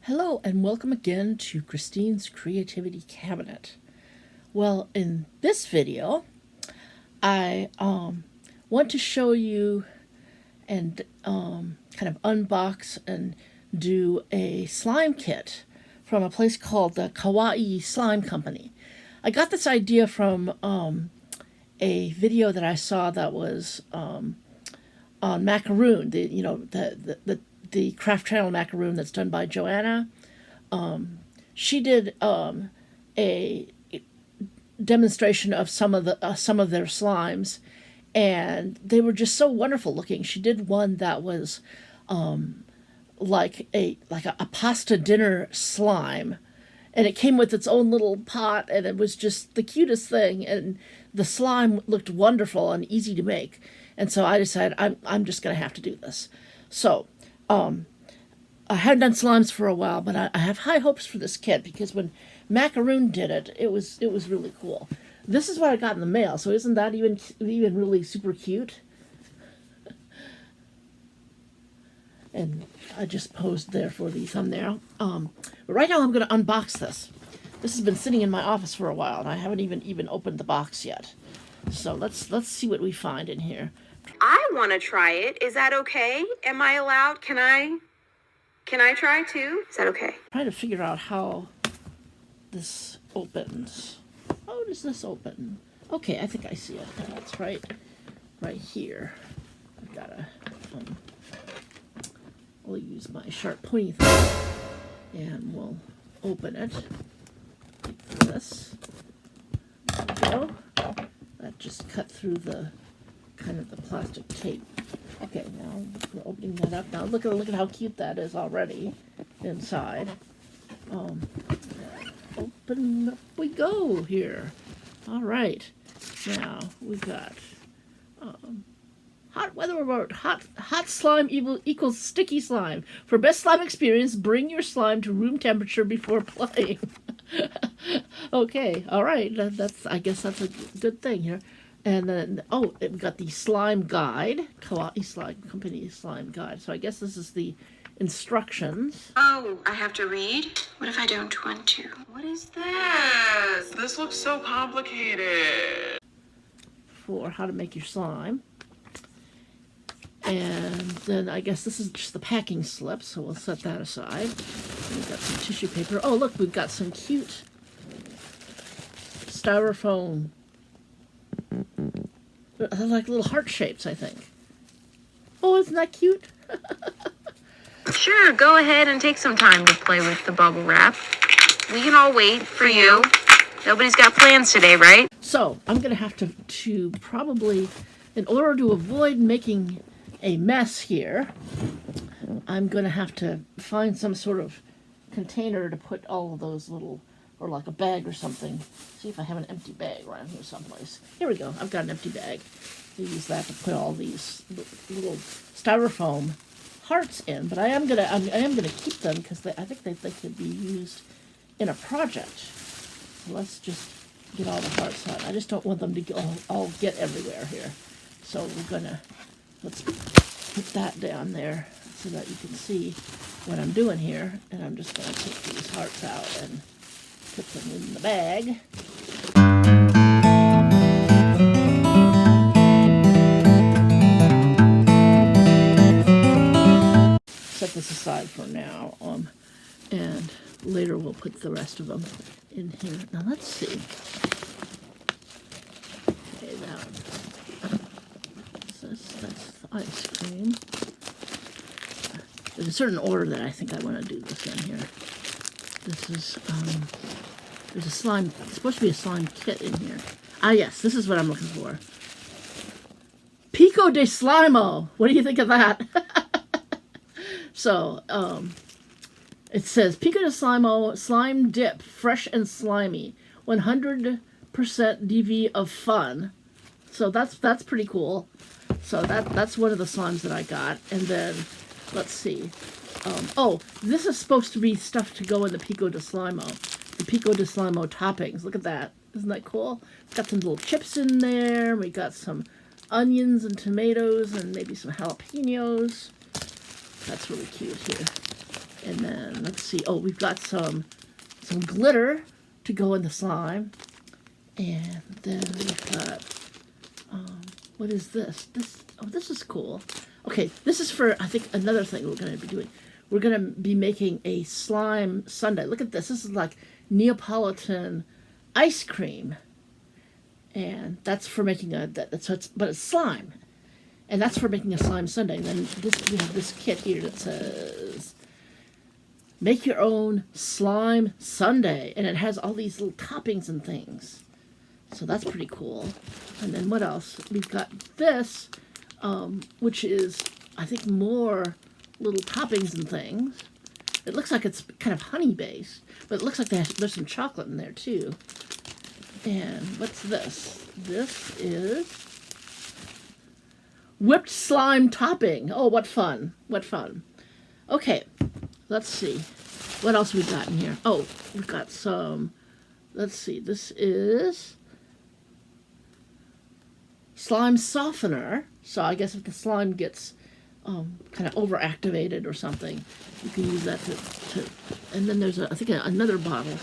Hello and welcome again to Christine's Creativity Cabinet. Well, in this video, I want to show you and kind of unbox and do a slime kit from a place called the Kawaii Slime Company. I got this idea from a video that I saw that was on Macaroon, the craft channel Macaroon that's done by Joanna. She did a demonstration of some of their slimes, and they were just so wonderful looking. She did one that was like a pasta dinner slime, and it came with its own little pot, and it was just the cutest thing, and the slime looked wonderful and easy to make. And so I decided I'm just going to have to do this. So I hadn't done slimes for a while, but I have high hopes for this kit because when Macaroon did it, it was really cool. This is what I got in the mail, so isn't that even really super cute? And I just posed there for the thumbnail. But right now I'm going to unbox this. This has been sitting in my office for a while, and I haven't even opened the box yet. So let's see what we find in here. I want to try it. Is that okay? Am I allowed? Can I try too? Is that okay? I'm trying to figure out how this opens. How does this open? Okay, I think I see it. It's right here. I've got to. I'll use my sharp pointy thing, and we'll open it like this. There we go. That just cut through the kind of the plastic tape. Okay, now we're opening that up. Now look at how cute that is already inside. Open up we go here. All right, now we've got hot weather alert. Hot slime equals sticky slime. For best slime experience, bring your slime to room temperature before playing. Okay, all right. I guess that's a good thing here. And then, we got the slime guide, Kawaii Slime Company slime guide. So I guess this is the instructions. Oh, I have to read? What if I don't want to? What is Yes, this looks so complicated. For how to make your slime. And then I guess this is just the packing slip, so we'll set that aside. And we've got some tissue paper. Oh, look, we've got some cute styrofoam. They're like little heart shapes, I think. Oh, isn't that cute? Sure, go ahead and take some time to play with the bubble wrap. We can all wait for you. Nobody's got plans today, right? So, I'm going to have to probably, in order to avoid making a mess here, I'm going to have to find some sort of container to put all of those little, or like a bag or something. See if I have an empty bag around here someplace. Here we go. I've got an empty bag. I use that to put all these little styrofoam hearts in. But I am gonna keep them because I think they could be used in a project. So let's just get all the hearts out. I just don't want them to all get everywhere here. So let's put that down there so that you can see what I'm doing here. And I'm just gonna take these hearts out and put them in the bag. Set this aside for now, and later we'll put the rest of them in here. Now let's see. Okay, that's the ice cream. There's a certain order that I think I want to do this in here. This is there's a slime. It's supposed to be a slime kit in here. Ah, yes, this is what I'm looking for. Pico de Slimo. What do you think of that? So, it says Pico de Slimo slime dip, fresh and slimy, 100% DV of fun. So that's pretty cool. So that's one of the slimes that I got. And then let's see. This is supposed to be stuff to go in the Pico de Slimo. The Pico de Slimo toppings. Look at that. Isn't that cool? Got some little chips in there. We got some onions and tomatoes and maybe some jalapenos. That's really cute here. And then, let's see, oh, we've got some glitter to go in the slime. And then we've got, what is this? This is cool. Okay, this is for, I think, another thing we're going to be doing. We're going to be making a slime sundae. Look at this. This is like Neapolitan ice cream. And that's for making but it's slime. And that's for making a slime sundae. And then we have this kit here that says, make your own slime sundae. And it has all these little toppings and things. So that's pretty cool. And then what else? We've got this, which is, I think, more little toppings and things. It looks like it's kind of honey-based, but it looks like there's some chocolate in there, too. And what's this? This is whipped slime topping. Oh, what fun. What fun. Okay, let's see. What else we got in here? Oh, we've got some, let's see. This is slime softener. So I guess if the slime gets kind of overactivated or something, you can use that to and then there's, I think, another bottle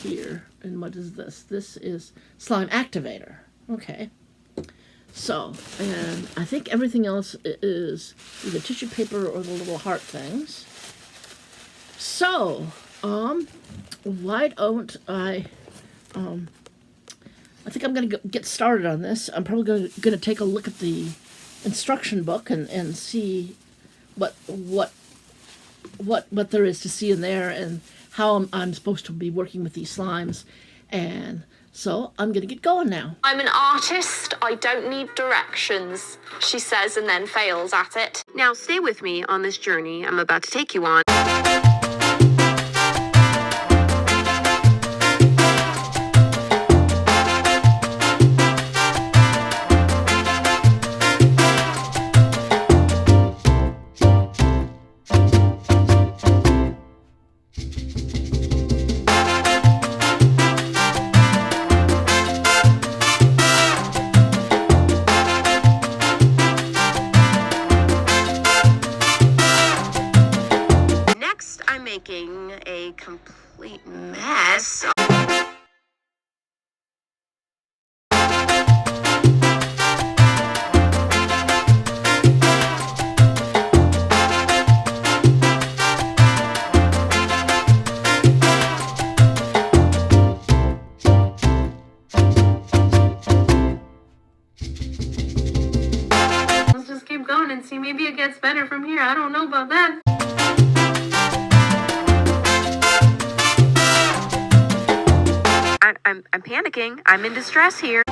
here. And what is this? This is slime activator. Okay. So, and I think everything else is either tissue paper or the little heart things. So, why don't I think I'm going to get started on this. I'm probably going to take a look at the instruction book and see what there is to see in there and how I'm supposed to be working with these slimes. And so I'm going to get going now. I'm an artist. I don't need directions, she says, and then fails at it. Now stay with me on this journey I'm about to take you on. Making a complete mess. Let's just keep going and see, maybe it gets better from here. I don't know about that. I'm panicking. I'm in distress here.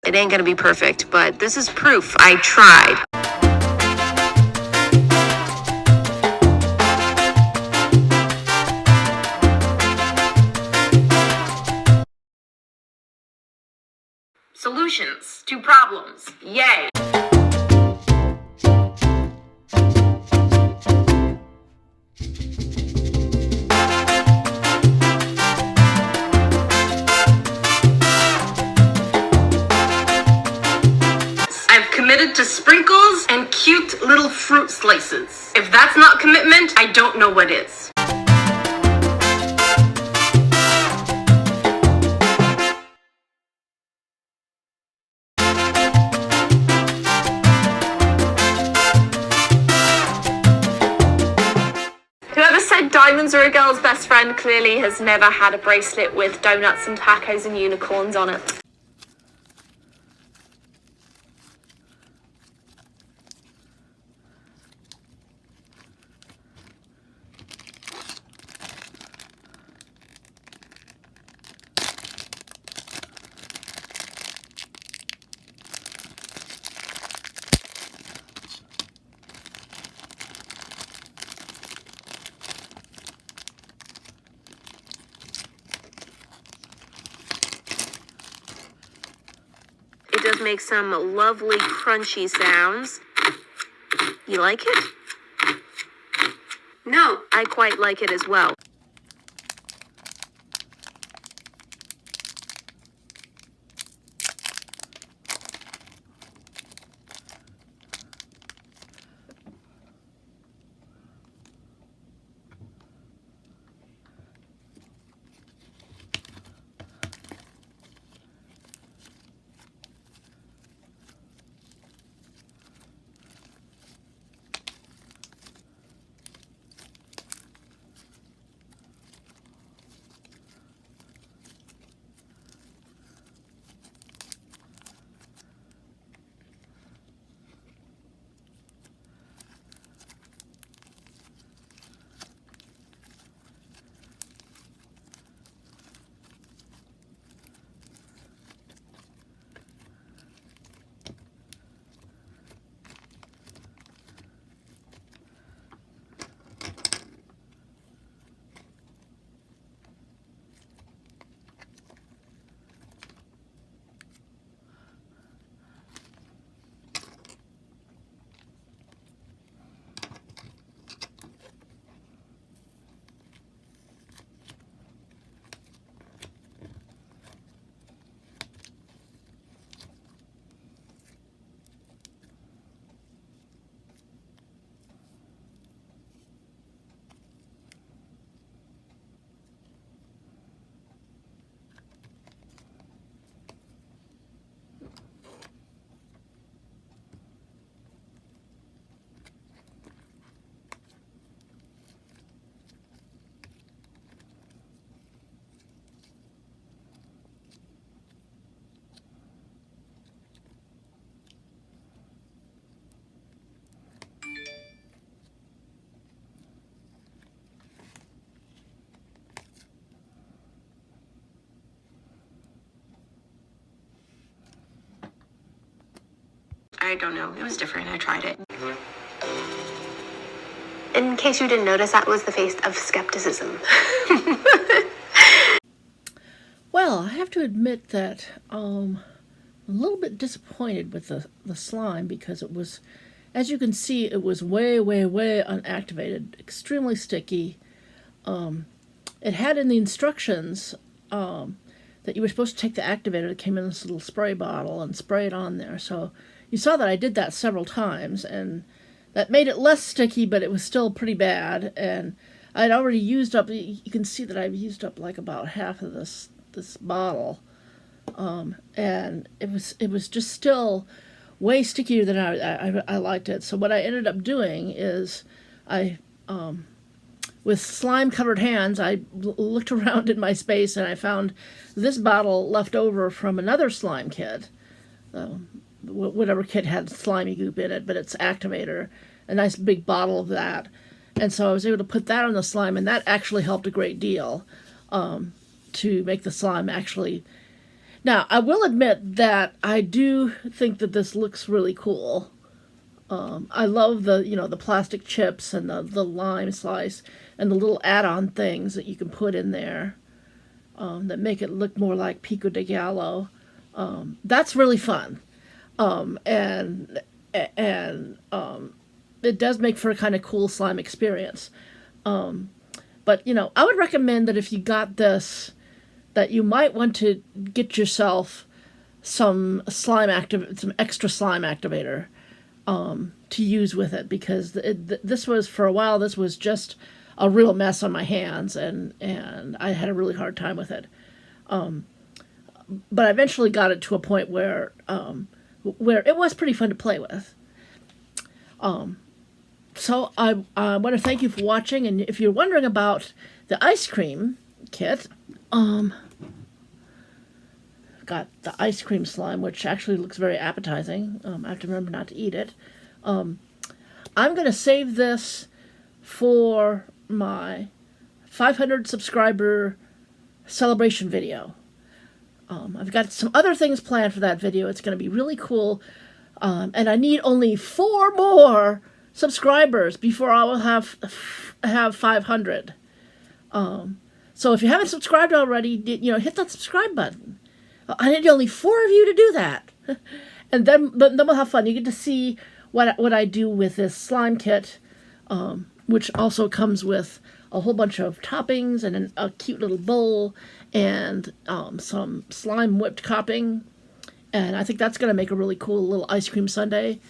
It ain't gonna be perfect, but this is proof I tried. Solutions to problems. Yay! Committed to sprinkles and cute little fruit slices. If that's not commitment, I don't know what is. Whoever said diamonds are a girl's best friend clearly has never had a bracelet with donuts and tacos and unicorns on it. It does make some lovely crunchy sounds. You like it? No, I quite like it as well. I don't know. It was different. I tried it. In case you didn't notice, that was the face of skepticism. Well, I have to admit that I'm a little bit disappointed with the slime because it was, as you can see, it was way, way, way unactivated, extremely sticky. It had in the instructions that you were supposed to take the activator that came in this little spray bottle and spray it on there. So you saw that I did that several times, and that made it less sticky, but it was still pretty bad. And I'd already used up, you can see that I've used up like about half of this bottle. And it was just still way stickier than I liked it. So what I ended up doing is with slime-covered hands, I looked around in my space and I found this bottle left over from another slime kit. Whatever kit had slimy goop in it, but it's activator, a nice big bottle of that. And so I was able to put that on the slime, and that actually helped a great deal to make the slime actually. Now, I will admit that I do think that this looks really cool. I love the plastic chips and the lime slice and the little add-on things that you can put in there that make it look more like Pico de Gallo. That's really fun. And it does make for a kind of cool slime experience. But, I would recommend that if you got this, that you might want to get yourself some extra slime activator to use with it, because this was just a real mess on my hands, and I had a really hard time with it. But I eventually got it to a point where it was pretty fun to play with. So I want to thank you for watching, and if you're wondering about the ice cream kit, got the ice cream slime, which actually looks very appetizing. I have to remember not to eat it. I'm going to save this for my 500 subscriber celebration video. I've got some other things planned for that video. It's going to be really cool. And I need only 4 more subscribers before I will have 500. So if you haven't subscribed already, hit that subscribe button. I need only 4 of you to do that. And then we'll have fun. You get to see what I do with this slime kit, which also comes with a whole bunch of toppings and a cute little bowl and some slime whipped topping. And I think that's going to make a really cool little ice cream sundae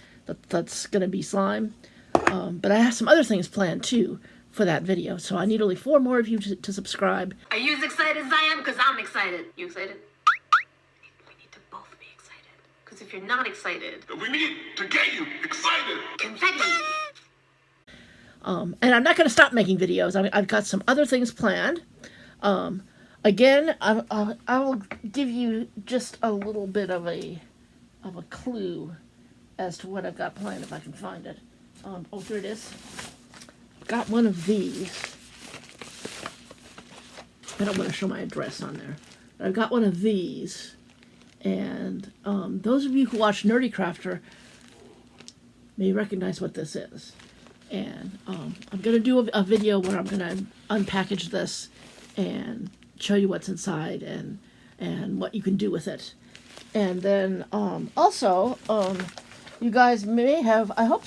that's going to be slime. But I have some other things planned, too, for that video. So I need only 4 more of you to subscribe. Are you as excited as I am? Because I'm excited. You excited? We need to both be excited. Because if you're not excited... We need to get you excited. Confetti! And I'm not going to stop making videos. I've got some other things planned. Again, I will give you just a little bit of a clue as to what I've got planned if I can find it. Oh, here it is. Got one of these. I don't want to show my address on there. But I've got one of these. And those of you who watch Nerdy Crafter may recognize what this is. And I'm going to do a video where I'm going to unpackage this and show you what's inside and what you can do with it. And then also, you guys may have, I hope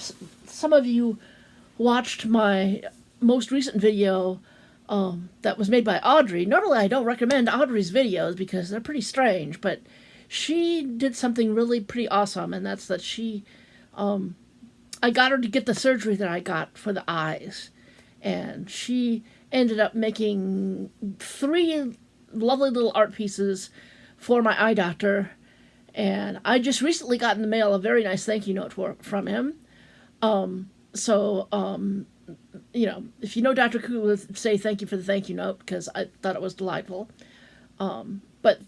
some of you watched my most recent video that was made by Audrey. Normally I don't recommend Audrey's videos because they're pretty strange, but she did something really pretty awesome, and that's that she... I got her to get the surgery that I got for the eyes, and she ended up making 3 lovely little art pieces for my eye doctor, and I just recently got in the mail a very nice thank you note from him. So if you know Dr. Koo, will say thank you for the thank you note, because I thought it was delightful. But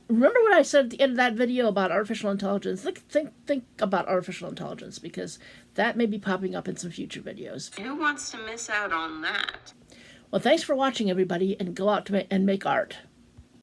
remember what I said at the end of that video about artificial intelligence? Think about artificial intelligence, because that may be popping up in some future videos. Who wants to miss out on that? Well, thanks for watching, everybody, and go out and make art.